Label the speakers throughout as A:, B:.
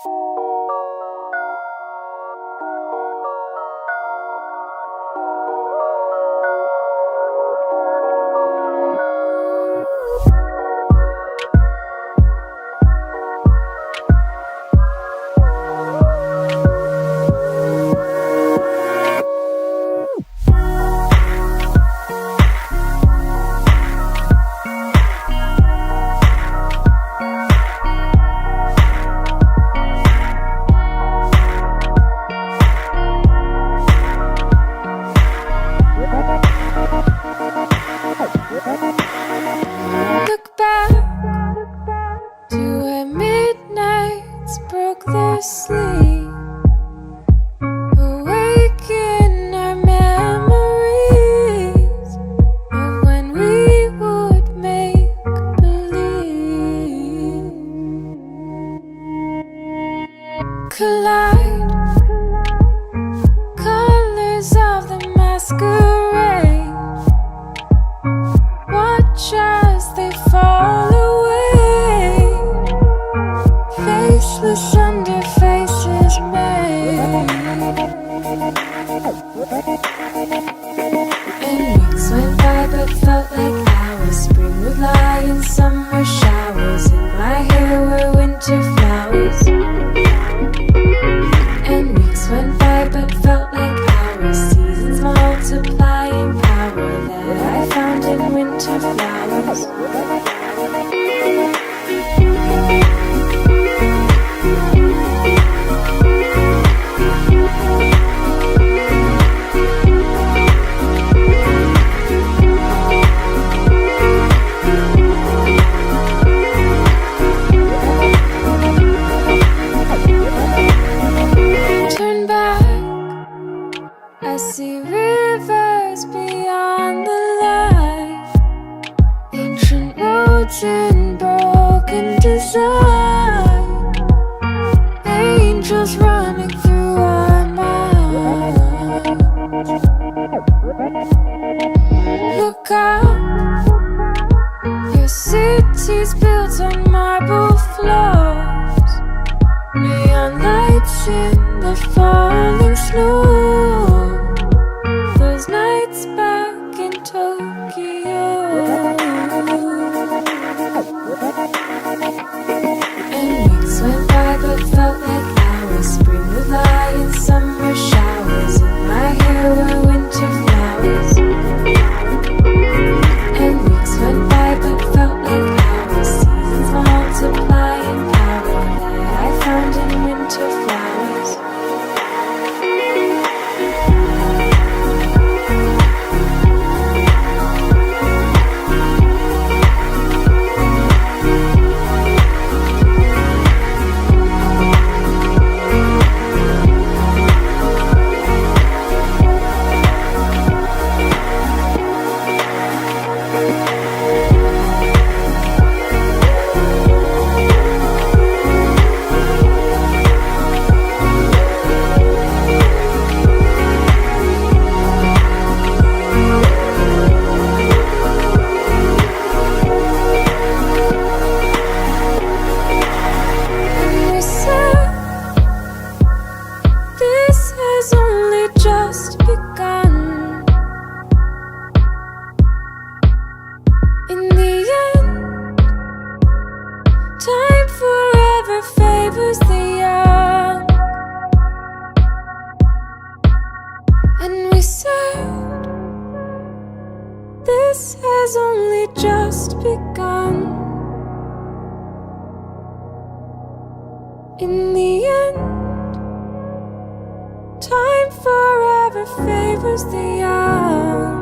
A: Look back to where midnights broke their sleep. Awaken our memories of when we would make believe. Collide, colors of the masquerade. Watch as they fall away, faceless under faces made. And weeks went by but felt like hours. Spring would lie in summer showers. In my hair were winter flowers. And weeks went by but felt like hours. Seasons multiplying power that I found in winter flowers. Turn back, I see rivers beyond the light. Ancient roads in broken design. Angels running through our minds. Look up, your city's built on marble floors. Neon lights in the falling snow. Those nights back in Tokyo. And weeks went by but felt like hours. Spring would lie in summer showers. In my hair were winter flowers. And weeks went by but felt like hours. Seasons multiplying power that I found in winter flowers. And we said, this has only just begun. In the end, time forever favors the young. And we said, this has only just begun. In the end, time forever favors the young.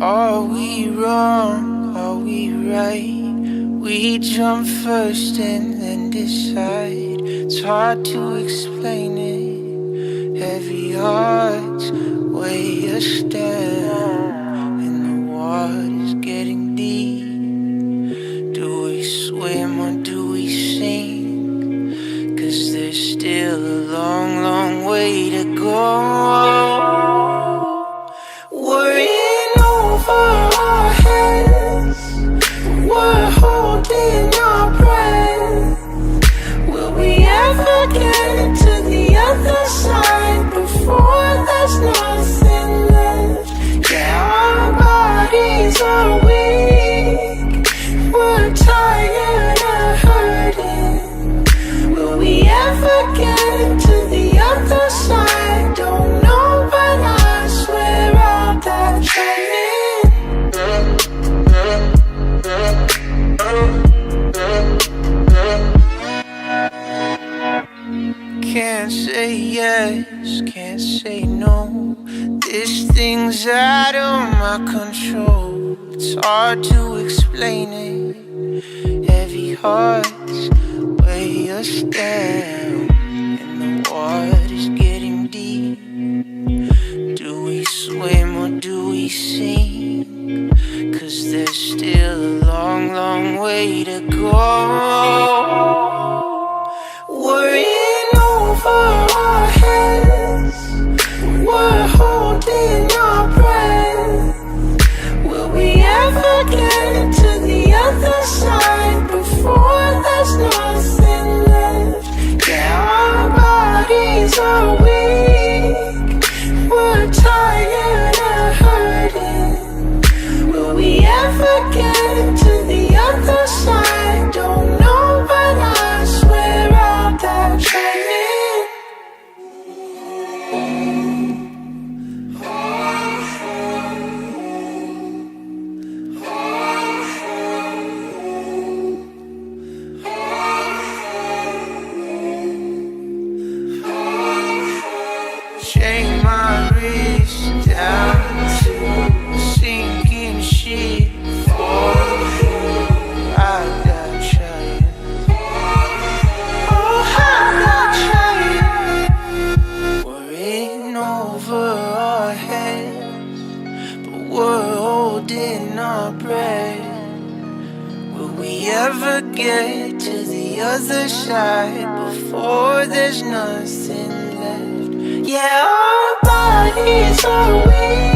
B: Are we wrong? Are we right? We jump first and then decide. It's hard to explain it. Heavy hearts weigh us down, and the water's getting deep. Do we swim or do we sink? 'Cause there's still a long, long way to go. Worrying over our heads, we're holding our breath. Will we ever get to the other side before there's nothing left? Yeah, our bodies are weak, we're tired of hurting. Will we ever get to the other side? Don't know, but I swear I'll die trying. Can't say yes, can't say no. This thing's out of my control. It's hard to explain it. Heavy hearts weigh us down, and the water's getting deep. Do we swim or do we sink? 'Cause there's still a long, long way to go. Worrying over our heads, we're holding our breath. Will we ever get to the other side before there's nothing left? Yeah, our bodies are weak, we're tired of hurting. Will we ever get to the other side? Don't know, but I swear I'll die trying. Chain my wrist down to a sinking ship. I got trying. Oh, I got trying. Worrying over our heads, but we're holding our breath. Will we ever get to the other side before there's nothing left? Yeah, our bodies are weak,